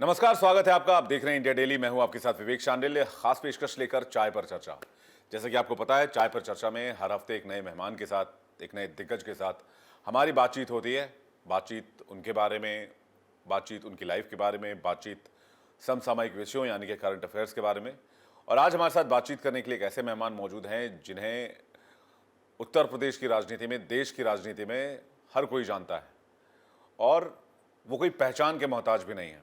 नमस्कार, स्वागत है आपका। आप देख रहे हैं इंडिया डेली। मैं हूं आपके साथ विवेक शांडिल्य। खास पेशकश लेकर चाय पर चर्चा। जैसा कि आपको पता है, चाय पर चर्चा में हर हफ्ते एक नए मेहमान के साथ, एक नए दिग्गज के साथ हमारी बातचीत होती है। बातचीत उनके बारे में, बातचीत उनकी लाइफ के बारे में, बातचीत समसामयिक विषयों यानी कि करंट अफेयर्स के बारे में। और आज हमारे साथ बातचीत करने के लिए एक ऐसे मेहमान मौजूद हैं जिन्हें उत्तर प्रदेश की राजनीति में, देश की राजनीति में हर कोई जानता है और वो कोई पहचान के मोहताज भी नहीं है।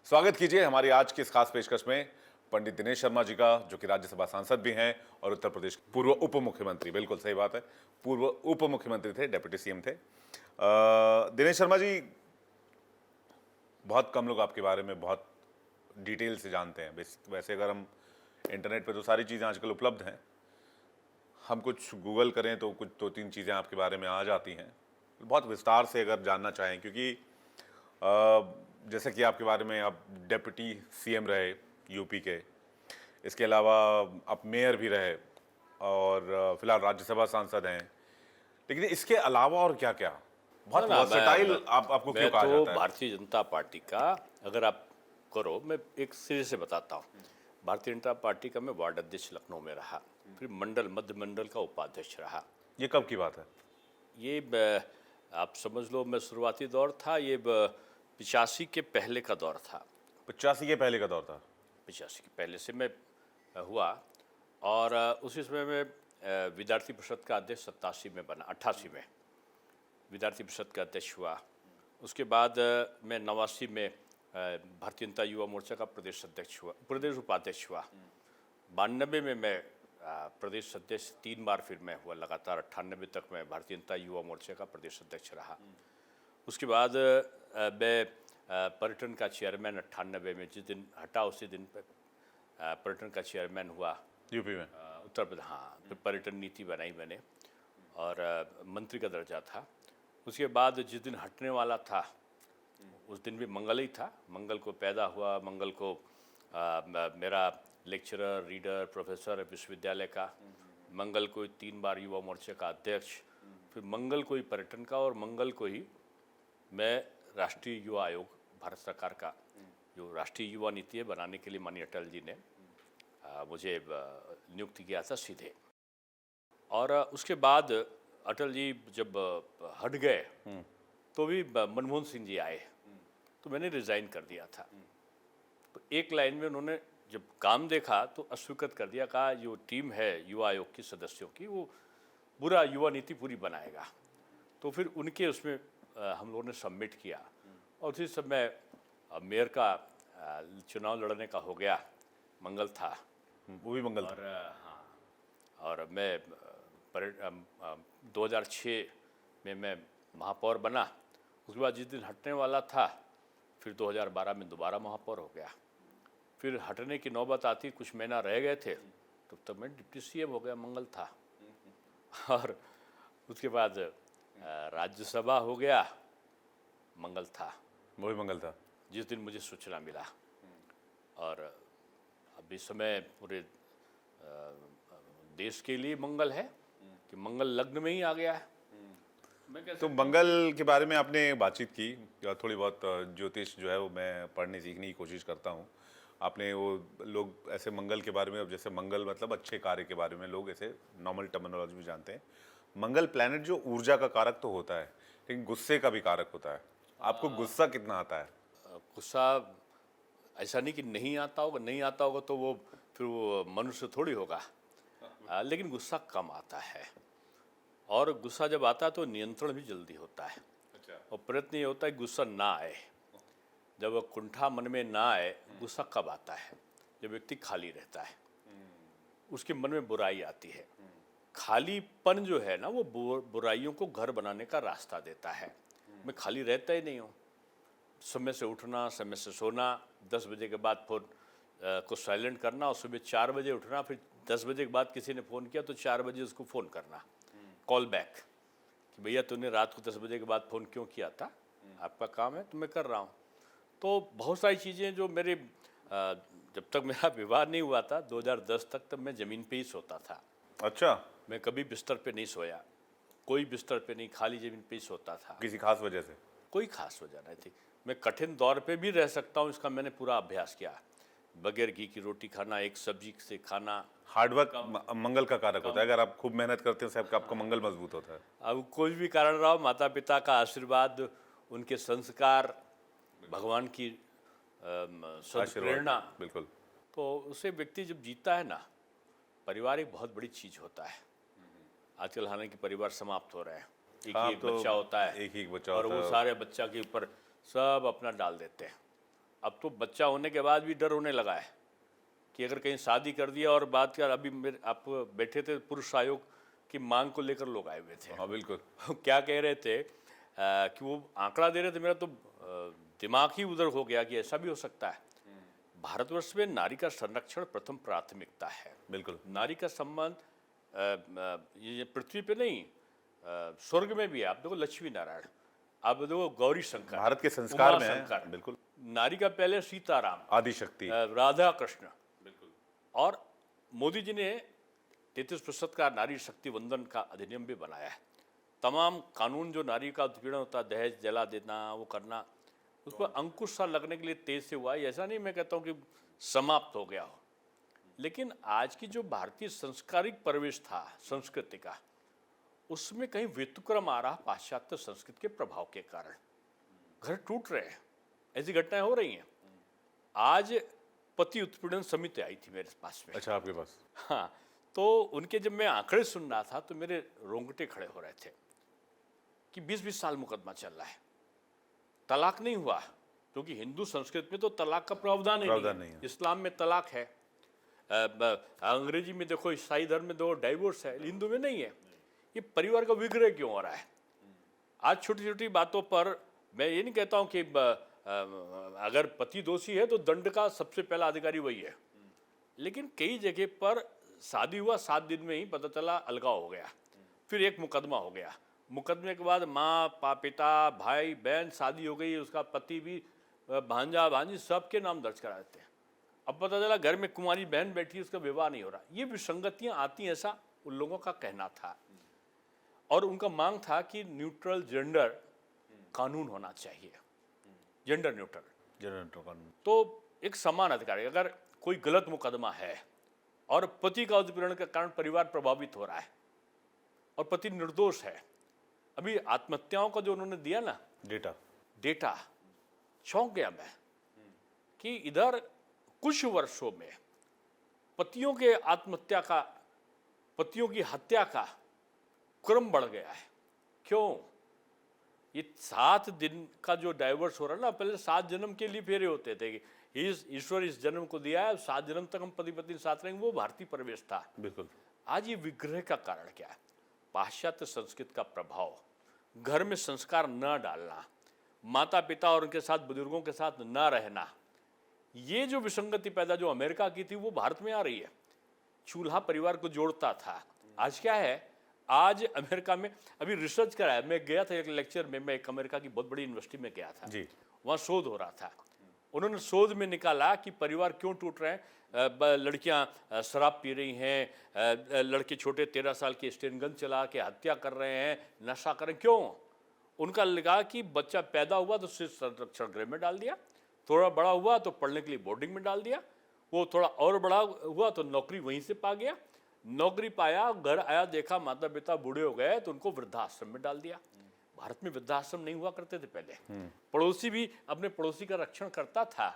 स्वागत कीजिए हमारी आज की इस खास पेशकश में पंडित दिनेश शर्मा जी का, जो कि राज्यसभा सांसद भी हैं और उत्तर प्रदेश के पूर्व उप मुख्यमंत्री। बिल्कुल सही बात है, पूर्व उप मुख्यमंत्री थे, डेप्यूटी सीएम थे। दिनेश शर्मा जी, बहुत कम लोग आपके बारे में बहुत डिटेल से जानते हैं। वैसे अगर हम इंटरनेट पे तो सारी चीज़ें आजकल उपलब्ध हैं, हम कुछ गूगल करें तो कुछ 2-3 चीज़ें आपके बारे में आ जाती हैं। बहुत विस्तार से अगर जानना चाहें, क्योंकि जैसे कि आपके बारे में आप डेप्यूटी सीएम रहे यूपी के, इसके अलावा आप मेयर भी रहे और फिलहाल राज्यसभा सांसद हैं, लेकिन इसके अलावा और क्या क्या बहुत वर्सेटाइल आपको क्यों कहा जाता है? भारतीय जनता पार्टी का अगर आप करो, मैं एक सिरे से बताता हूँ। भारतीय जनता पार्टी का मैं वार्ड अध्यक्ष लखनऊ में रहा, फिर मध्य मंडल का उपाध्यक्ष रहा। ये कब की बात है? ये आप समझ लो, मैं शुरुआती दौर था, ये 85 के पहले का दौर था। 85 के पहले का दौर था? 85 के पहले से मैं हुआ और उसी समय में विद्यार्थी परिषद का अध्यक्ष 87 में बना, 88 में विद्यार्थी परिषद का अध्यक्ष हुआ। उसके बाद मैं 89 में भारतीय जनता युवा मोर्चा का प्रदेश अध्यक्ष हुआ, प्रदेश उपाध्यक्ष हुआ। 92 में मैं प्रदेश अध्यक्ष 3 बार फिर मैं हुआ लगातार। 98 तक मैं भारतीय जनता युवा मोर्चा का प्रदेश अध्यक्ष रहा। उसके बाद मैं पर्यटन का चेयरमैन 98 में, जिस दिन हटा उसी दिन पर्यटन का चेयरमैन हुआ यूपी में, उत्तर प्रदेश। हाँ, फिर पर्यटन नीति बनाई मैंने और मंत्री का दर्जा था। उसके बाद जिस दिन हटने वाला था उस दिन भी मंगल ही था। मंगल को पैदा हुआ, मंगल को मेरा लेक्चरर, रीडर, प्रोफेसर विश्वविद्यालय का, मंगल को 3 बार युवा मोर्चे का अध्यक्ष, फिर मंगल को ही पर्यटन का, और मंगल को ही मैं राष्ट्रीय युवा आयोग, भारत सरकार का जो राष्ट्रीय युवा नीति है बनाने के लिए माननीय अटल जी ने मुझे नियुक्त किया था सीधे। और उसके बाद अटल जी जब हट गए तो भी मनमोहन सिंह जी आए तो मैंने रिज़ाइन कर दिया था। तो एक लाइन में उन्होंने जब काम देखा तो अस्वीकृत कर दिया, कहा जो टीम है युवा आयोग की सदस्यों की वो बुरा युवा नीति पूरी बनाएगा। तो फिर उनके उसमें हम लोगों ने सबमिट किया और उसी समय मेयर का चुनाव लड़ने का हो गया। मंगल था, वो भी मंगल और हाँ, और मैं 2006 में मैं महापौर बना। उसके बाद जिस दिन हटने वाला था फिर 2012 में दोबारा महापौर हो गया। फिर हटने की नौबत आती, कुछ महीना रह गए थे तब मैं डिप्टी सीएम हो गया। मंगल था और उसके बाद राज्यसभा हो गया। मंगल था, वो भी मंगल था जिस दिन मुझे सूचना मिला। और अभी समय पूरे देश के लिए मंगल है कि मंगल लग्न में ही आ गया है। तो मंगल के बारे में आपने बातचीत की, थोड़ी बहुत ज्योतिष जो है वो मैं पढ़ने सीखने की कोशिश करता हूँ। आपने वो लोग ऐसे मंगल के बारे में, अब जैसे मंगल मतलब अच्छे कार्य के बारे में लोग ऐसे नॉर्मल टर्मिनोलॉजी में जानते हैं। मंगल प्लैनेट जो ऊर्जा का कारक तो होता है, लेकिन गुस्से का भी कारक होता है। आपको गुस्सा कितना आता है? गुस्सा ऐसा नहीं कि नहीं आता होगा, नहीं आता होगा तो वो फिर वो मनुष्य थोड़ी होगा। लेकिन गुस्सा कम आता है, और गुस्सा जब आता है तो नियंत्रण भी जल्दी होता है। अच्छा। और प्रयत्न ये होता है कि गुस्सा ना आए। जब वो कुंठा मन में ना आए, गुस्सा कब आता है? जब व्यक्ति खाली रहता है, उसके मन में बुराई आती है। खालीपन जो है ना, वो बुराइयों को घर बनाने का रास्ता देता है। मैं खाली रहता ही नहीं हूँ। समय से उठना, समय से सोना, 10 बजे के बाद फ़ोन को साइलेंट करना, और सुबह 4 बजे उठना। फिर 10 बजे के बाद किसी ने फ़ोन किया तो 4 बजे उसको फ़ोन करना, कॉल बैक, कि भैया तूने रात को 10 बजे के बाद फ़ोन क्यों किया था, आपका काम है तो मैं कर रहा हूँ। तो बहुत सारी चीज़ें जो मेरे जब तक मेरा विवाह नहीं हुआ था 2010 तक, तब मैं ज़मीन पे ही सोता था। अच्छा। मैं कभी बिस्तर पे नहीं सोया, कोई बिस्तर पे नहीं, खाली ज़मीन पे ही सोता था। किसी खास वजह से? कोई खास वजह नहीं थी। मैं कठिन दौर पे भी रह सकता हूँ, इसका मैंने पूरा अभ्यास किया। बगैर घी की रोटी खाना, एक सब्जी से खाना। हार्डवर्क मंगल का कारक होता है। अगर आप खूब मेहनत करते हैं साहब, आपका मंगल मजबूत होता है। अब कोई भी कारण रहा हो, माता पिता का आशीर्वाद, उनके संस्कार, भगवान की सद्प्रेरणा, बिल्कुल। तो उसे व्यक्ति जब जीता है ना, परिवार एक बहुत बड़ी चीज होता है। आजकल हालांकि परिवार समाप्त हो रहे हैं, एक ही एक तो बच्चा होता है, एक ही एक बच्चा और होता वो है। सारे बच्चा के ऊपर सब अपना डाल देते हैं। अब तो बच्चा होने के बाद भी डर होने लगा है कि अगर कहीं शादी कर दिया, और बात कर, अभी मेरे आप बैठे थे, पुरुष आयोग की मांग को लेकर लोग आए हुए थे। हाँ बिल्कुल। क्या कह रहे थे कि वो आंकड़ा दे रहे थे, मेरा तो दिमाग ही उधर हो गया कि ऐसा भी हो सकता है। भारतवर्ष में नारी का संरक्षण प्रथम प्राथमिकता है। बिल्कुल। नारी का सम्मान ये पृथ्वी पे नहीं, स्वर्ग में भी है। आप देखो लक्ष्मी नारायण, आप देखो गौरी शंकर, भारत के संस्कार उमा में है। शंकर। बिल्कुल। नारी का पहले सीताराम, आदि शक्ति। राधा कृष्ण। बिल्कुल। और मोदी जी ने 33% का नारी शक्ति वंदन का अधिनियम भी बनाया है। तमाम कानून जो नारी का उत्पीड़न होता है, दहेज जला देना, वो करना, उस पर अंकुश सा लगने के लिए तेज से हुआ है। ऐसा नहीं मैं कहता हूँ कि समाप्त हो गया हो, लेकिन आज की जो भारतीय संस्कारिक परिवेश था संस्कृति का, उसमें कहीं व्यतिक्रम आ रहा पाश्चात्य संस्कृति के प्रभाव के कारण। घर टूट रहे हैं, ऐसी घटनाएं हो रही हैं। आज पति उत्पीड़न समिति आई थी मेरे पास में। अच्छा, आपके पास? हाँ, तो उनके जब मैं आंकड़े सुन रहा था तो मेरे रोंगटे खड़े हो रहे थे कि 20-20 साल मुकदमा चल रहा है, तलाक नहीं हुआ। क्योंकि हिंदू संस्कृति में तो तलाक का प्रावधान ही नहीं है। इस्लाम में तलाक है, अंग्रेजी में देखो, ईसाई धर्म में दो डाइवोर्स है, हिंदू में नहीं है। ये परिवार का विग्रह क्यों हो रहा है? आज छोटी छोटी बातों पर मैं ये नहीं कहता हूँ कि अगर पति दोषी है तो दंड का सबसे पहला अधिकारी वही है, लेकिन कई जगह पर शादी हुआ 7 दिन में ही पता चला अलगाव हो गया, फिर एक मुकदमा हो गया, मुकदमे के बाद माँ पिता भाई बहन शादी हो गई, उसका पति भी, भांजा भांजी सबके नाम दर्ज करा देते हैं। अब पता चला घर में कुंवारी बहन बैठी, उसका विवाह नहीं हो रहा। ये विसंगतियां आती हैं, ऐसा उन लोगों का कहना था। और उनका मांग था कि न्यूट्रल जेंडर कानून होना चाहिए, जेंडर न्यूट्रल कानून। तो एक समान अधिकार। अगर कोई गलत मुकदमा है और पति का उत्पीड़न के कारण परिवार प्रभावित हो रहा है और पति निर्दोष है, अभी आत्महत्याओं का जो उन्होंने दिया ना डेटा, चौंक गया मैं कि इधर कुछ वर्षों में पतियों के आत्महत्या का, पतियों की हत्या का क्रम बढ़ गया है। क्यों? ये 7 दिन का जो डाइवर्स हो रहा है ना, पहले 7 जन्म के लिए फेरे होते थे कि ईश्वर इस जन्म को दिया है, 7 जन्म तक हम पति पत्नी साथ रहेंगे, वो भारतीय परिवेश था। बिल्कुल। आज ये विग्रह का कारण क्या है? पाश्चात्य संस्कृति का प्रभाव, घर में संस्कार न डालना, माता पिता और उनके साथ बुजुर्गों के साथ न रहना, ये जो विसंगति पैदा जो अमेरिका की थी वो भारत में आ रही है। चूल्हा परिवार को जोड़ता था, आज क्या है? आज अमेरिका में अभी रिसर्च कराया, मैं गया था एक लेक्चर में, मैं एक अमेरिका की बहुत बड़ी यूनिवर्सिटी में गया था जी। वहाँ शोध हो रहा था। उन्होंने शोध में निकाला कि परिवार क्यों टूट रहे हैं। लड़कियां शराब पी रही हैं, लड़के छोटे 13 साल के स्टेन गन चला के हत्या कर रहे हैं, नशा कर रहे हैं। क्यों? उनका लगा कि बच्चा पैदा हुआ तो सिर्फ संरक्षण गृह में डाल दिया, थोड़ा बड़ा हुआ तो पढ़ने के लिए बोर्डिंग में डाल दिया, वो थोड़ा और बड़ा हुआ तो नौकरी वहीं से पा गया, नौकरी पाया, घर आया, देखा माता पिता बूढ़े हो गए तो उनको वृद्धाश्रम में डाल दिया। भारत में वृद्धाश्रम नहीं हुआ करते थे पहले, पड़ोसी भी अपने पड़ोसी का रक्षण करता था,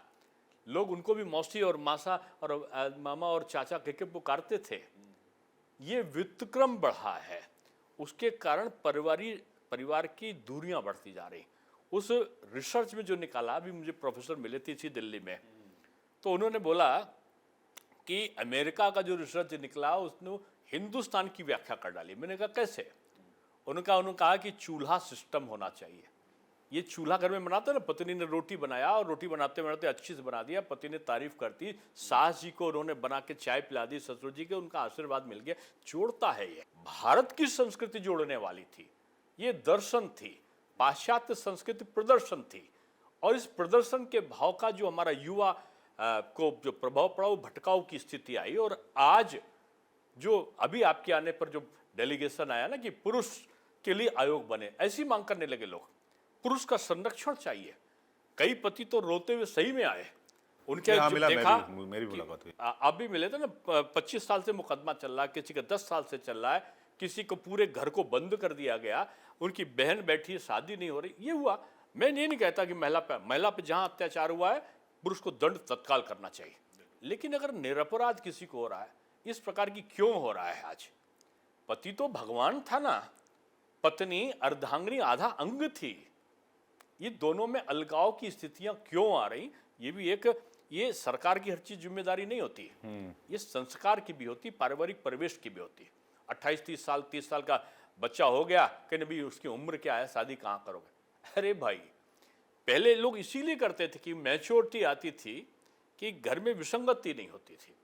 लोग उनको भी मौसी और मासा और मामा और चाचा कह के पुकारते थे। ये व्युत्क्रम बढ़ा है, उसके कारण परिवार की दूरियां बढ़ती जा रही। उस रिसर्च में जो निकाला, अभी मुझे प्रोफेसर मिले थे इसी दिल्ली में, तो उन्होंने बोला कि अमेरिका का जो रिसर्च निकला उसने हिंदुस्तान की व्याख्या कर डाली। मैंने कहा कैसे? उन्होंने कहा कि चूल्हा सिस्टम होना चाहिए। ये चूल्हा घर में बनाते ना, पत्नी ने रोटी बनाया और रोटी बनाते बनाते अच्छी से बना दिया, पति ने तारीफ कर दी, सास जी को उन्होंने बना के चाय पिला दी, ससुर जी के उनका आशीर्वाद मिल गया। जोड़ता है ये, भारत की संस्कृति जोड़ने वाली थी, ये दर्शन थी, पाश्चात्य संस्कृति प्रदर्शन थी। और इस प्रदर्शन के भाव का जो हमारा युवा को जो प्रभाव पड़ा, वो भटकाव की स्थिति आई। और आज जो अभी आपके आने पर जो डेलीगेशन आया ना कि पुरुष के लिए आयोग बने, ऐसी मांग करने लगे लोग। पुरुष का संरक्षण चाहिए, कई पति तो रोते हुए सही में आए, उनके हाँ, जब मिला, देखा मेरी भी मुलाकात हुई। आप भी मिले थे ना, 25 साल से मुकदमा चल रहा है, किसी का 10 साल से चल रहा है, किसी को पूरे घर को बंद कर दिया गया, उनकी बहन बैठी है, शादी नहीं हो रही, ये हुआ। मैं ये नहीं कहता कि महिला पे जहां अत्याचार हुआ है पुरुष को दंड तत्काल करना चाहिए, लेकिन अगर निरपराध किसी को हो रहा है, इस प्रकार की क्यों हो रहा है? आज पति तो भगवान था ना, पत्नी अर्धांगिनी आधा अंग थी, ये दोनों में अलगाव की स्थितियां क्यों आ रही? ये भी एक, ये सरकार की हर चीज जिम्मेदारी नहीं होती, ये संस्कार की भी होती, पारिवारिक परिवेश की भी होती। 28-30 साल 30 साल का बच्चा हो गया, कहने भी उसकी उम्र क्या है, शादी कहाँ करोगे? अरे भाई, पहले लोग इसीलिए करते थे कि मैच्योरिटी आती थी, कि घर में विसंगति नहीं होती थी,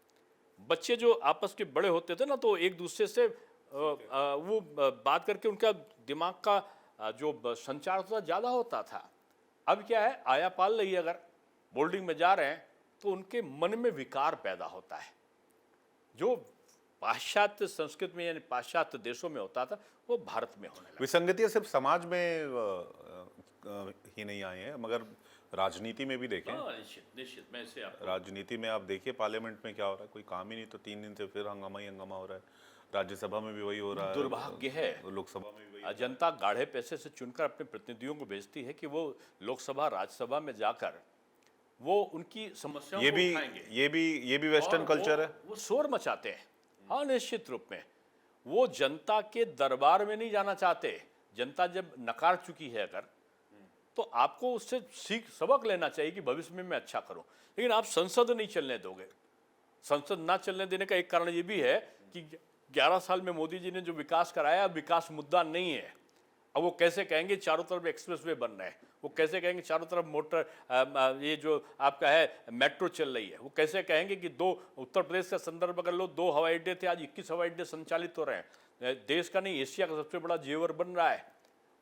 बच्चे जो आपस के बड़े होते थे ना, तो एक दूसरे से वो बात करके उनका दिमाग का जो संचार था ज़्यादा होता था। अब क्या है, आया पाल रही, अगर बोर्डिंग में जा रहे हैं तो उनके मन में विकार पैदा होता है, जो पाश्चात्य संस्कृति में यानी पाश्चात्य देशों में होता था, वो भारत में होने लगा। विसंगतियां सिर्फ समाज में ही नहीं आई हैं, मगर राजनीति में भी देखें। निश्चित निश्चित, मैं इसे आपको राजनीति में आप देखिए, पार्लियामेंट में क्या हो रहा है, कोई काम ही नहीं, तो 3 दिन से फिर हंगामा ही हंगामा हो रहा है। राज्यसभा में भी वही हो रहा है, दुर्भाग्य है, लोकसभा में भी वही। जनता गाढ़े पैसे से चुनकर अपने प्रतिनिधियों को भेजती है कि वो लोकसभा राज्यसभा में जाकर वो उनकी समस्याओं ये को भी उठाएंगे, ये भी वेस्टर्न और कल्चर है। वो शोर मचाते हैं। हाँ, निश्चित रूप में वो जनता के दरबार में नहीं जाना चाहते। जनता जब नकार चुकी है अगर, तो आपको उससे सबक लेना चाहिए कि भविष्य में मैं अच्छा करूं, लेकिन आप संसद नहीं चलने दोगे। संसद ना चलने देने का एक कारण ये भी है कि 11 साल में मोदी जी ने जो विकास कराया, विकास मुद्दा नहीं है। अब वो कैसे कहेंगे चारों तरफ एक्सप्रेसवे बन रहे हैं, वो कैसे कहेंगे चारों तरफ मोटर ये जो आपका है मेट्रो चल रही है, वो कैसे कहेंगे कि 2 उत्तर प्रदेश का संदर्भ अगर लो, 2 हवाई अड्डे थे, आज 21 हवाई अड्डे संचालित हो रहे हैं, देश का नहीं एशिया का सबसे बड़ा जेवर बन रहा है।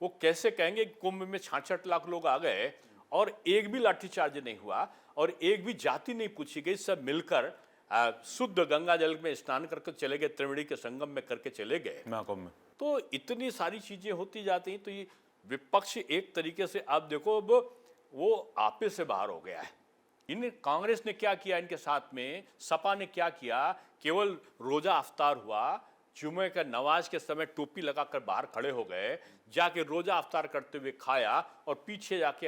वो कैसे कहेंगे कुंभ में 66 लाख लोग आ गए और एक भी लाठीचार्ज नहीं हुआ और एक भी जाति नहीं पूछी गई, सब मिलकर शुद्ध गंगा जल में स्नान करके चले गए, त्रिवेणी के संगम में करके चले गए महाकुंभ में। तो इतनी सारी चीजें होती जाती हैं। तो ये विपक्ष एक तरीके से आप देखो, अब वो आपे से बाहर हो गया है। इन कांग्रेस ने क्या किया इनके साथ में, सपा ने क्या किया, केवल रोजा अफ्तार हुआ, जुमे का नमाज के समय टोपी लगाकर बाहर खड़े हो गए, जाके रोजा अफ्तार करते हुए खाया और पीछे जाके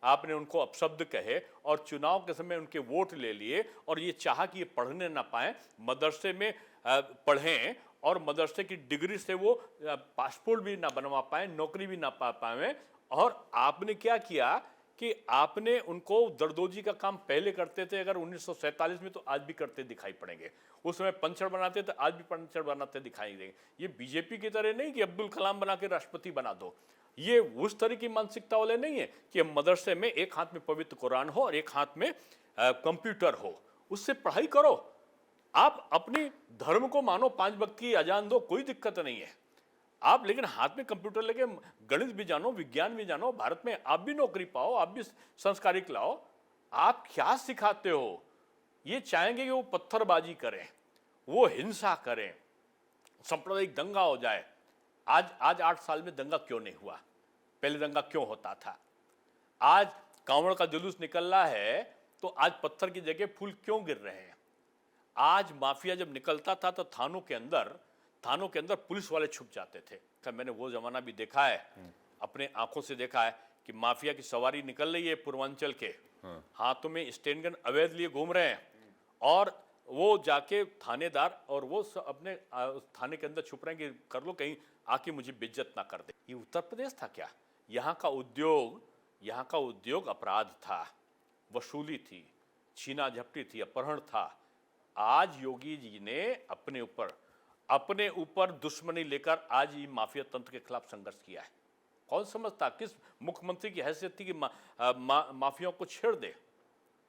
आपने उनको अपशब्द कहे और चुनाव के समय उनके वोट ले लिए और ये चाहा कि ये पढ़ने ना पाए, मदरसे में पढ़ें और मदरसे की डिग्री से वो पासपोर्ट भी ना बनवा पाए, नौकरी भी ना पा पाए। और आपने क्या किया कि आपने उनको दरदोजी का काम पहले करते थे, अगर 1947 में, तो आज भी करते दिखाई पड़ेंगे। उस समय पंचर बनाते थे, आज भी पंचर बनाते दिखाई देंगे। ये बीजेपी की तरह नहीं कि अब्दुल कलाम बना के राष्ट्रपति बना दो, ये उस तरह की मानसिकता वाले नहीं है कि मदरसे में एक हाथ में पवित्र कुरान हो और एक हाथ में कंप्यूटर हो, उससे पढ़ाई करो। आप अपनी धर्म को मानो, 5 वक्त की अजान दो, कोई दिक्कत नहीं है आप, लेकिन हाथ में कंप्यूटर लेके गणित भी जानो, विज्ञान भी जानो, भारत में आप भी नौकरी पाओ, आप भी संस्कारिक लाओ। आप क्या सिखाते हो? ये चाहेंगे कि वो पत्थरबाजी करें, वो हिंसा करें, सांप्रदायिक दंगा हो जाए। आज 8 साल में दंगा क्यों नहीं हुआ? पहले दंगा क्यों होता था? आज कांवड़ का जुलूस निकल रहा है तो आज पत्थर की जगह फूल क्यों गिर रहे हैं? आज माफिया जब निकलता था तो थानों के अंदर पुलिस वाले छुप जाते थे। क्या मैंने वो जमाना भी देखा है, अपने आंखों से देखा है कि माफिया की सवारी निकल रही है पूर्वांचल के, हाथों में स्टेन गन अवैध लिए घूम रहे हैं और वो जाके थानेदार और वो अपने थाने के अंदर छुप रहे हैं कि कर लो, कहीं आके मुझे बेइज्जत ना कर दे। ये उत्तर प्रदेश था क्या? यहाँ का उद्योग अपराध था, वसूली थी, छीना झपटी थी, अपहरण था। आज योगी जी ने अपने ऊपर दुश्मनी लेकर आज ये माफिया तंत्र के खिलाफ संघर्ष किया है। कौन समझता, किस मुख्यमंत्री की हैसियत थी कि माफियाओं को छेड़ दे?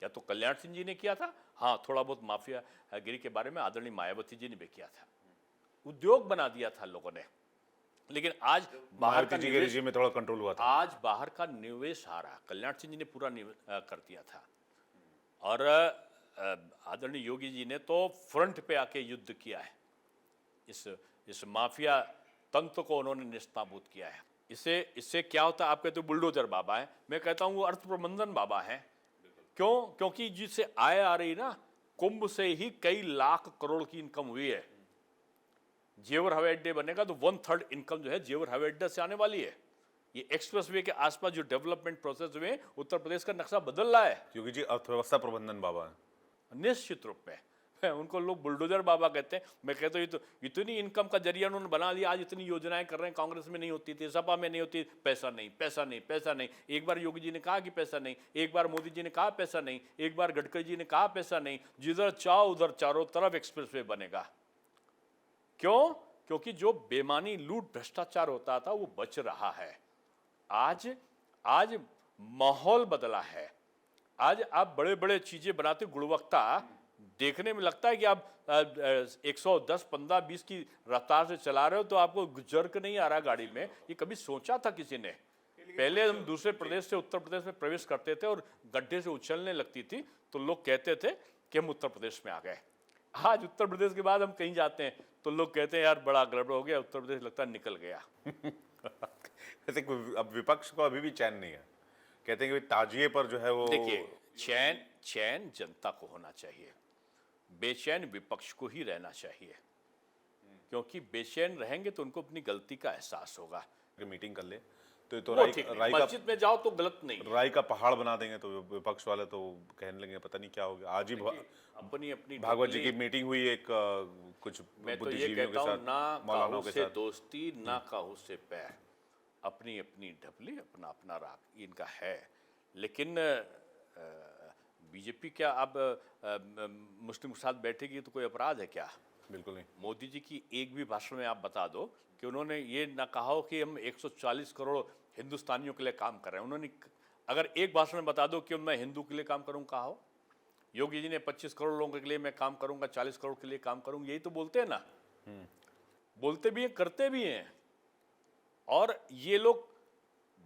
या तो कल्याण सिंह जी ने किया था, हाँ, थोड़ा बहुत माफिया गिरी के बारे में आदरणीय मायावती जी ने भी किया था, उद्योग बना दिया था लोगों ने। लेकिन आज बाहर का निवेश में थोड़ा कंट्रोल हुआ था, आज बाहर का निवेश आ रहा, कल्याण सिंह जी ने पूरा कर दिया था और आदरणीय योगी जी ने तो फ्रंट पे आके युद्ध किया है, इस माफिया तंत्र को उन्होंने निस्ताबूत किया है। इससे इससे क्या होता है? आप कहते हो बुलडोजर बाबा है, मैं कहता हूँ वो अर्थ प्रबंधन बाबा है। क्यों? क्योंकि जिससे आय आ रही ना, कुंभ से ही कई लाख करोड़ की इनकम हुई है। जेवर हवाई अड्डे बनेगा तो 1/3 इनकम जो है जेवर हवाई अड्डे से आने वाली है। ये एक्सप्रेसवे के आसपास जो डेवलपमेंट प्रोसेस हुए, उत्तर प्रदेश का नक्शा बदल रहा है योगी जी अर्थव्यवस्था प्रबंधन बाबा है। निश्चित रूप में। उनको लोग बुलडोजर बाबा कहते हैं। मैं कहता हूँ ये तो इतनी इनकम का जरिया उन्होंने बना दिया। आज इतनी योजनाएं कर रहे हैं, कांग्रेस में नहीं होती थी, सपा में नहीं होती, पैसा नहीं, पैसा नहीं, पैसा नहीं। एक बार योगी जी ने कहा कि पैसा नहीं, एक बार मोदी जी ने कहा पैसा नहीं, एक बार गडकरी जी ने कहा पैसा नहीं। जिधर चाहो उधर चारों तरफ एक्सप्रेसवे बनेगा। क्यों? क्योंकि जो बेमानी लूट भ्रष्टाचार होता था वो बच रहा है। आज आज माहौल बदला है। आज आप बड़े बड़े चीजें बनाते, गुणवत्ता देखने में लगता है कि आप 110, 15, 20 की रफ्तार से चला रहे हो तो आपको जर्क नहीं आ रहा गाड़ी में। ये कभी सोचा था किसी ने? पहले हम दूसरे प्रदेश से उत्तर प्रदेश में प्रवेश करते थे और गड्ढे से उछलने लगती थी तो लोग कहते थे कि हम उत्तर प्रदेश में आ गए। आज उत्तर प्रदेश के बाद हम कहीं जाते हैं तो लोग कहते हैं यार बड़ा गड़बड़ हो गया, उत्तर प्रदेश लगता है निकल गया। वैसे अब विपक्ष को अभी भी चैन नहीं है, कहते हैं कि ताजिए पर जो है वो देखिए, चैन जनता को होना चाहिए, बेचैन विपक्ष को ही रहना चाहिए। क्योंकि बेचैन रहेंगे तो उनको अपनी गलती का एहसास होगा। मीटिंग कर ले तो ये तो वो ठीक है, मस्जिद में जाओ तो गलत नहीं है। राय का पहाड़ बना देंगे तो विपक्ष वाले तो कहने लगे पता नहीं क्या हो गया। आज ही अपनी अपनी भागवत जी की मीटिंग हुई एक कुछ मैं तो ये बुद्धिजीवियों के कहता हूँ, साथ, ना मौलानाओं काहू के से साथ। दोस्ती, ना काहू से पैर, अपनी अपनी ढपली, अपना अपना राग, इनका है। लेकिन बीजेपी क्या अब मुस्लिम के साथ बैठेगी तो कोई अपराध है क्या? बिल्कुल नहीं। मोदी जी की एक भी भाषण में आप बता दो कि उन्होंने ये ना कहा हो कि हम 140 करोड़ हिंदुस्तानियों के लिए काम कर रहे हैं। उन्होंने अगर एक भाषण में बता दो कि मैं हिंदू के लिए काम करूँ, कहा हो? योगी जी ने 25 करोड़ लोगों के लिए मैं काम करूंगा, 40 करोड़ के लिए काम करूंगा, यही तो बोलते हैं ना। बोलते भी हैं, करते भी हैं। और ये लोग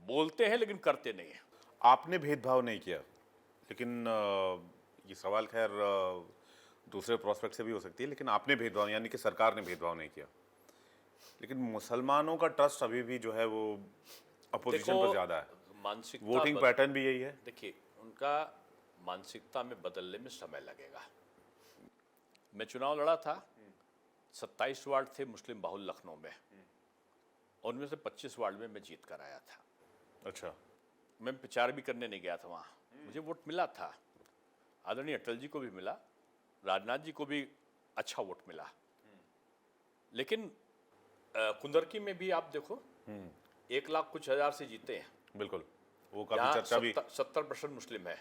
बोलते हैं लेकिन करते नहीं है। आपने भेदभाव नहीं किया, लेकिन ये सवाल खैर दूसरे प्रोस्पेक्ट से भी हो सकती है, लेकिन आपने भेदभाव यानी कि सरकार ने भेदभाव नहीं किया। लेकिन मुसलमानों का ट्रस्ट अभी भी जो है वो अपोजिशन पर ज्यादा है। मानसिकता वोटिंग पैटर्न भी यही है। देखिए, उनका मानसिकता में बदलने में समय लगेगा। मैं चुनाव लड़ा था, 27 वार्ड थे मुस्लिम बाहुल लखनऊ में, और उनमें से 25 वार्ड में मैं जीत कर आया था। अच्छा। मैं प्रचार भी करने नहीं गया था वहाँ, मुझे वोट मिला था। आदरणीय अटल जी को भी मिला, राजनाथ जी को भी अच्छा वोट मिला। लेकिन कुंदरकी में भी आप देखो 1 लाख कुछ हजार से जीते हैं। बिल्कुल, वो काफी चर्चा भी। 70% मुस्लिम है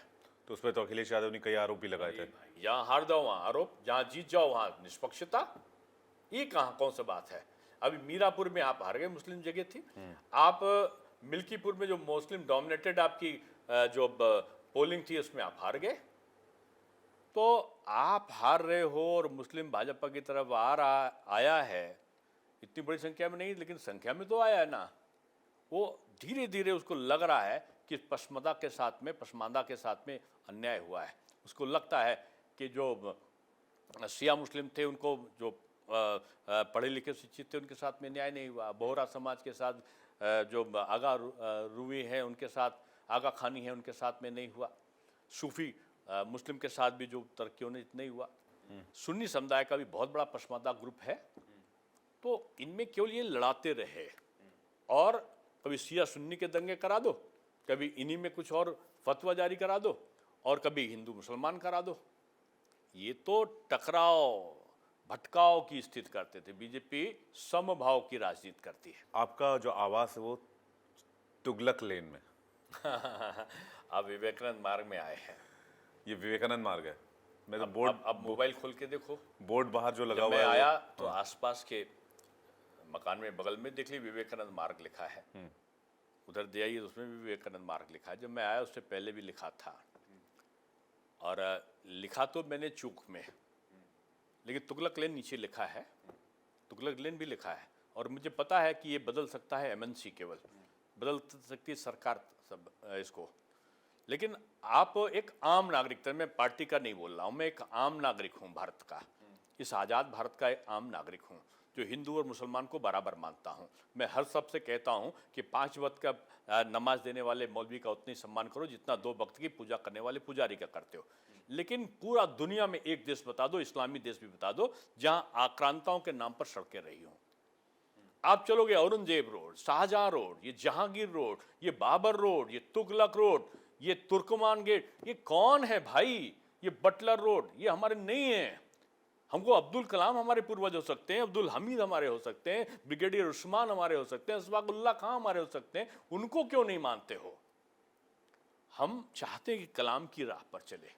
तो उस पर तो अखिलेश यादव ने कई आरोप भी लगाए थे। जहाँ हार जाओ वहाँ आरोप, जहाँ जीत जाओ वहाँ निष्पक्षता। ये कहाँ, कौन सा बात है? अभी मीरापुर में आप हार गए, मुस्लिम जगह थी। आप मिल्कीपुर में जो मुस्लिम डोमिनेटेड आपकी जो पोलिंग थी उसमें आप हार गए। तो आप हार रहे हो और मुस्लिम भाजपा की तरफ आया है, इतनी बड़ी संख्या में नहीं लेकिन संख्या में तो आया है ना। वो धीरे धीरे उसको लग रहा है कि पसमांदा के साथ में अन्याय हुआ है। उसको लगता है कि जो शिया मुस्लिम थे, उनको जो पढ़े लिखे शिक्षित थे, उनके साथ में न्याय नहीं हुआ। बोहरा समाज के साथ जो आगा रूवी हैं उनके साथ, आगा खानी है उनके साथ में नहीं हुआ। सूफी मुस्लिम के साथ भी जो तरक्की होने नहीं हुआ। सुन्नी समुदाय का भी बहुत बड़ा पसमांदा ग्रुप है। तो इनमें केवल ये लड़ाते रहे, और कभी शिया सुन्नी के दंगे करा दो, कभी इन्हीं में कुछ और फतवा जारी करा दो, और कभी हिंदू मुसलमान करा दो। ये तो टकराव भटकाव की स्थिति करते थे। बीजेपी समभाव की राजनीति करती है। आपका जो आवास है वो तुगलक लेन में आप विवेकानंद मार्ग में आए हैं। ये विवेकानंद मार्ग है। मैं तो बोर्ड, अब मोबाइल खोल के देखो, बोर्ड बाहर जो लगा जब हुआ मैं है आया तो आसपास के मकान में बगल में देख ली विवेकानंद मार्ग लिखा है। उधर दे आइए तो उसमें भी विवेकानंद मार्ग लिखा है। जब मैं आया उससे पहले भी लिखा था, और लिखा तो मैंने चूक में, लेकिन तुगलक लेन नीचे लिखा है, तुगलक लेन भी लिखा है। और मुझे पता है कि ये बदल सकता है एमएनसी, केवल बदल सकती है सरकार सब इसको। लेकिन आप एक आम नागरिक, मैं पार्टी का नहीं बोल रहा हूँ, मैं एक आम नागरिक हूँ भारत का। इस आज़ाद भारत का एक आम नागरिक हूँ जो हिंदू और मुसलमान को बराबर मानता हूँ। मैं हर सबसे कहता हूँ कि 5 वक्त का नमाज देने वाले मौलवी का उतना ही सम्मान करो जितना 2 वक्त की पूजा करने वाले पुजारी का करते हो। लेकिन पूरा दुनिया में एक देश बता दो, इस्लामी देश भी बता दो, जहाँ आक्रांताओं के नाम पर सड़कें रही हों। आप चलोगे औरंगजेब रोड, शाहजहां रोड, ये जहांगीर रोड, ये बाबर रोड, ये तुगलक रोड, ये तुर्कमान गेट, ये कौन है भाई? ये बटलर रोड, ये हमारे नहीं है। हमको अब्दुल कलाम हमारे पूर्वज हो सकते हैं, अब्दुल हमीद हमारे हो सकते हैं, ब्रिगेडियर उस्मान हमारे हो सकते हैं, अशफाकुल्लाह खां हमारे हो सकते हैं, उनको क्यों नहीं मानते हो? हम चाहते हैं कि कलाम की राह पर चले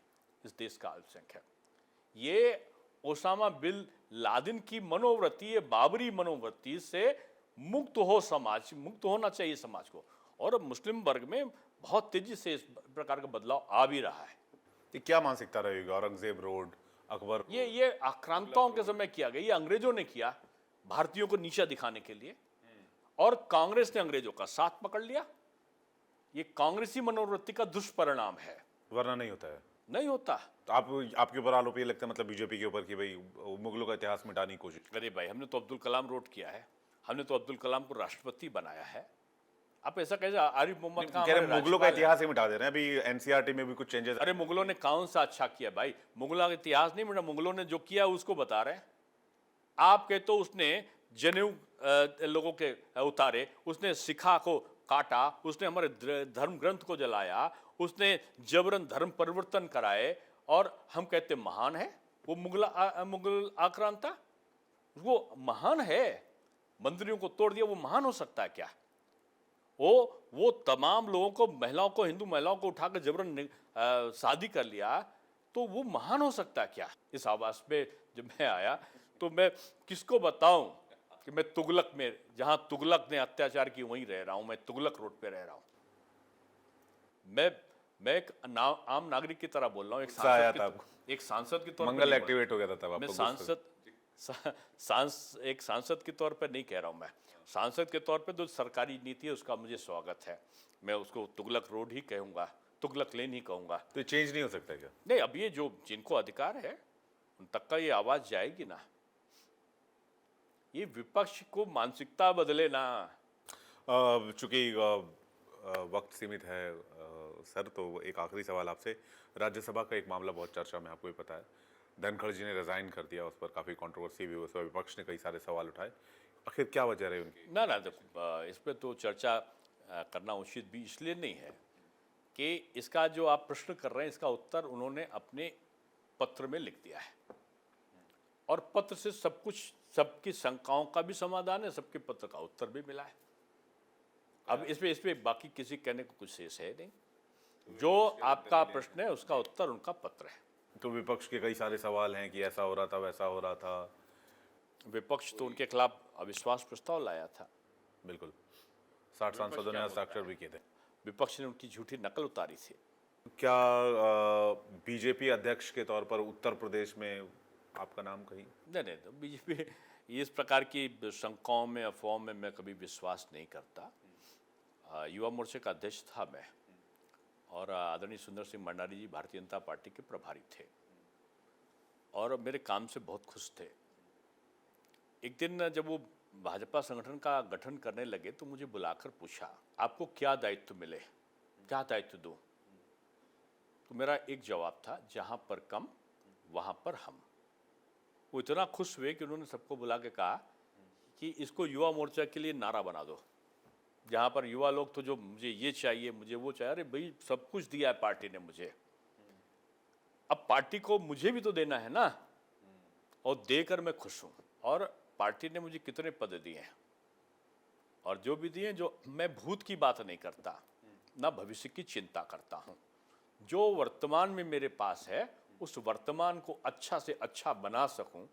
इस देश का अल्पसंख्यक। ये ओसामा बिन लादेन की मनोवृत्ति, ये बाबरी मनोवृत्ति से मुक्त हो समाज, मुक्त होना चाहिए समाज को। और अब मुस्लिम वर्ग में बहुत तेजी से इस प्रकार का बदलाव आ भी रहा है। ये क्या मानसिकता रहेगी? औरंगजेब रोड, अकबर, ये आक्रांताओं के समय किया गया, ये अंग्रेजों ने किया भारतीयों को नीचा दिखाने के लिए, और कांग्रेस ने अंग्रेजों का साथ पकड़ लिया। ये कांग्रेसी मनोवृत्ति का दुष्परिणाम है। वरना नहीं होता है। नहीं होता। तो आपके ऊपर आरोप ये लगता है, मतलब बीजेपी के ऊपर, कि भाई मुगलों का इतिहास मिटाने की कोशिश। अरे भाई, हमने तो अब्दुल कलाम रोड किया है, हमने तो अब्दुल कलाम को राष्ट्रपति बनाया है। आप ऐसा कैसे? आरिफ मोहम्मद खान कह रहे हमारे मुगलों का राज्यपाल हैं। इतिहास ही मिटा दे रहे हैं। अभी एनसीईआरटी में भी कुछ चेंजेस। अरे मुगलों ने कौन सा अच्छा किया भाई? मुगलों का इतिहास नहीं मिटा, मुगलों ने जो किया उसको बता रहे हैं। आप कहते तो उसने जनेऊ लोगों के उतारे, उसने सिखा को काटा, उसने हमारे धर्म ग्रंथ को जलाया, उसने जबरन धर्म परिवर्तन कराए, और हम कहते महान है वो मुगल आक्रांता। वो महान है। मंदिरों को तोड़ दिया, वो महान हो सकता है क्या? वो तमाम लोगों को, महिलाओं को, हिंदू महिलाओं को उठाकर जबरन शादी कर लिया, तो वो महान हो सकता है क्या? इस आवास पे जब मैं आया तो मैं किसको बताऊं कि मैं तुगलक में, जहां तुगलक ने अत्याचार की, वहीं रह रहा हूं। मैं तुगलक रोड पे रह रहा हूं। मैं एक आम नागरिक की तरह बोल रहा हूं, एक सांसद के तौर पर। मंगल एक्टिवेट हो गया था तब मैं आपको? एक सांसद के तौर पर नहीं कह रहा हूं। मैं सांसद के तौर पे जो सरकारी नीति है उसका मुझे स्वागत है। मैं उसको तुगलक रोड ही कहूंगा, तुगलक लेन ही कहूंगा। तो ये चेंज नहीं हो सकता क्या? नहीं, अब ये जो जिनको अधिकार है उन तक का ये आवाज जाएगी ना। ये विपक्ष को मानसिकता बदले ना। चूंकि वक्त सीमित है सर, तो एक आखिरी सवाल आपसे। राज्यसभा का एक मामला बहुत चर्चा में, आपको भी पता है, धनखड़ जी ने रिजाइन कर दिया, उस पर काफ़ी कंट्रोवर्सी भी हुई, उस पर विपक्ष ने कई सारे सवाल उठाए। आखिर क्या वजह रही उनकी? ना देखो, इस पर तो चर्चा करना उचित भी इसलिए नहीं है कि इसका जो आप प्रश्न कर रहे हैं इसका उत्तर उन्होंने अपने पत्र में लिख दिया है, और पत्र से सब कुछ, सबकी शंकाओं का भी समाधान है, सबके पत्र का उत्तर भी मिला है। अब इस पे बाकी किसी कहने को कुछ शेष है नहीं। जो आपका प्रश्न है उसका उत्तर उनका पत्र है। तो विपक्ष के कई सारे सवाल हैं कि ऐसा हो रहा था, वैसा हो रहा था। विपक्ष तो उनके खिलाफ अविश्वास प्रस्ताव लाया था। बिल्कुल, 60 सांसदों ने हस्ताक्षर भी किए थे। विपक्ष ने उनकी झूठी नकल उतारी थी। क्या बीजेपी अध्यक्ष के तौर पर उत्तर प्रदेश में आपका नाम कहीं? नहीं, तो बीजेपी इस प्रकार की शंकाओं में, अफवाहों में मैं कभी विश्वास नहीं करता। युवा मोर्चे का अध्यक्ष था मैं, और आदरणीय सुंदर सिंह मंडारी जी भारतीय जनता पार्टी के प्रभारी थे, और मेरे काम से बहुत खुश थे। एक दिन जब वो भाजपा संगठन का गठन करने लगे तो मुझे बुलाकर पूछा, आपको क्या दायित्व मिले, क्या दायित्व दूं? तो मेरा एक जवाब था, जहां पर कम वहां पर हम। वो इतना खुश हुए कि उन्होंने सबको बुला के कहा कि इसको युवा मोर्चा के लिए नारा बना दो। जहां पर युवा लोग तो जो मुझे ये चाहिए, मुझे वो चाहिए, अरे भाई सब कुछ दिया है पार्टी ने मुझे, अब पार्टी को मुझे भी तो देना है ना, और देकर मैं खुश हूं। और पार्टी ने मुझे कितने पद दिए हैं, और जो भी दिए, जो मैं भूत की बात नहीं करता, ना भविष्य की चिंता करता हूं। जो वर्तमान में मेरे पास है उस वर्तमान को अच्छा से अच्छा बना सकूं,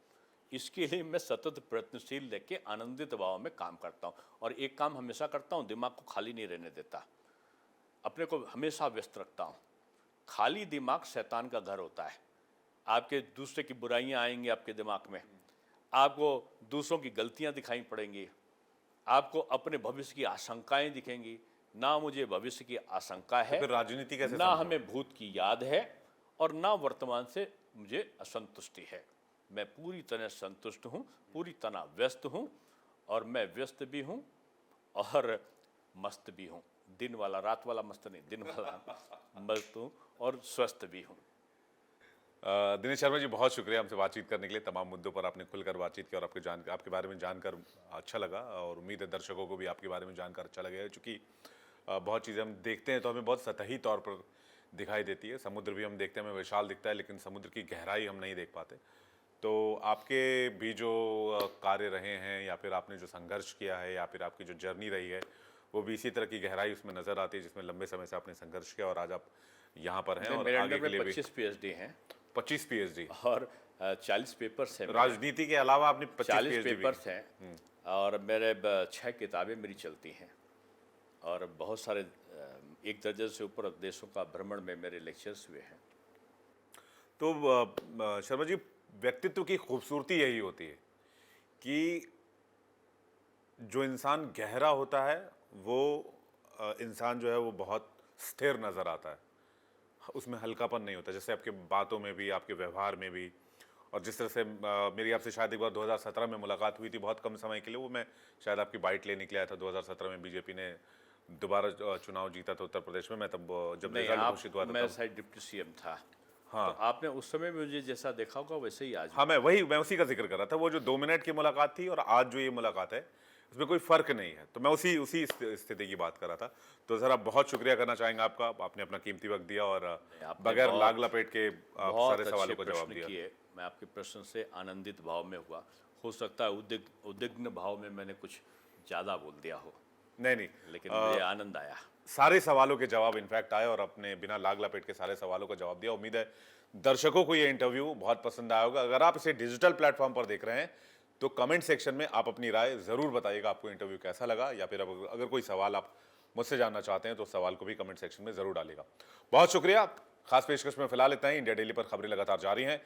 इसके लिए मैं सतत प्रयत्नशील लेके आनंदित भाव में काम करता हूं। और एक काम हमेशा करता हूं, दिमाग को खाली नहीं रहने देता, अपने को हमेशा व्यस्त रखता हूं। खाली दिमाग शैतान का घर होता है। आपके दूसरे की बुराइयां आएंगी आपके दिमाग में, आपको दूसरों की गलतियां दिखाई पड़ेंगी, आपको अपने भविष्य की आशंकाएं दिखेंगी। ना मुझे भविष्य की आशंका है, तो फिर राजनीति कैसे ना हमें भूत की याद है, और ना वर्तमान से मुझे असंतुष्टि है। मैं पूरी तरह संतुष्ट हूँ, पूरी तरह व्यस्त हूँ, और मैं व्यस्त भी हूँ और मस्त भी हूँ। दिन वाला रात वाला मस्त नहीं, दिन वाला मस्त हूँ और स्वस्थ भी हूँ। दिनेश शर्मा जी, बहुत शुक्रिया हमसे बातचीत करने के लिए। तमाम मुद्दों पर आपने खुलकर बातचीत की और आपके बारे में जानकर अच्छा लगा, और उम्मीद है दर्शकों को भी आपके बारे में जानकर अच्छा लगेगा, क्योंकि बहुत चीज़ें हम देखते हैं तो हमें बहुत सतही तौर पर दिखाई देती है। समुद्र भी हम देखते हैं, हमें विशाल दिखता है, लेकिन समुद्र की गहराई हम नहीं देख पाते। तो आपके भी जो कार्य रहे हैं, या फिर आपने जो संघर्ष किया है, या फिर आपकी जो जर्नी रही है, वो भी इसी तरह की गहराई उसमें नज़र आती है, जिसमें लंबे समय से आपने संघर्ष किया और आज आप यहाँ पर हैं और मेरे आगे अंडर के में लिए भी 25 PhD हैं 25 PhD। और 40 पेपर्स हैं। राजनीति के अलावा आपने 25 40 PhD भी पेपर्स हैं, और मेरे 6 किताबें मेरी चलती हैं, और बहुत सारे 1 दर्जन से ऊपर देशों का भ्रमण में मेरे लेक्चर्स हुए हैं। तो शर्मा जी, व्यक्तित्व की खूबसूरती यही होती है कि जो इंसान गहरा होता है वो इंसान जो है वो बहुत स्थिर नज़र आता है, उसमें हल्कापन नहीं होता, जैसे आपके बातों में भी, आपके व्यवहार में भी। और जिस तरह से मेरी आपसे शायद एक बार 2017 में मुलाकात हुई थी, बहुत कम समय के लिए, वो मैं शायद आपकी बाइट लेने के लिए आया था। 2017 में बीजेपी ने दोबारा चुनाव जीता था उत्तर प्रदेश में। मैं तब जब नहीं, रिजल्ट आप घोषित हुआ था मैं तब, शायद डिप्टी सीएम था। हाँ तो आपने उस समय मुझे जैसा देखा होगा वैसे ही आज भी। हाँ, मैं उसी का जिक्र कर रहा था। वो जो 2 मिनट की मुलाकात थी और आज जो ये मुलाकात है, उसमें कोई फर्क नहीं है। तो मैं उसी स्थिति की बात कर रहा था। तो सर, आप बहुत शुक्रिया करना चाहेंगे आपका, आपने अपना कीमती वक्त दिया और आपने बगैर बहुत- लाग लपेट के आप बहुत सारे सवालों का अच्छे जवाब प्रश्न दिया। किए। मैं आपके प्रश्न से आनंदित भाव में हुआ। हो सकता है उद्विग्न भाव में मैंने कुछ ज़्यादा बोल दिया हो, नहीं, लेकिन मुझे आनंद आया। सारे सवालों के जवाब इनफैक्ट आए, और अपने बिना लाग लपेट के सारे सवालों का जवाब दिया। उम्मीद है दर्शकों को ये इंटरव्यू बहुत पसंद आया होगा। अगर आप इसे डिजिटल प्लेटफॉर्म पर देख रहे हैं तो कमेंट सेक्शन में आप अपनी राय जरूर बताइएगा, आपको इंटरव्यू कैसा लगा, या फिर अगर कोई सवाल आप मुझसे जानना चाहते हैं तो सवाल को भी कमेंट सेक्शन में जरूर डालिएगा। बहुत शुक्रिया। खास पेशकश में फिलहाल इतना ही। इंडिया डेली पर खबरें लगातार जारी हैं।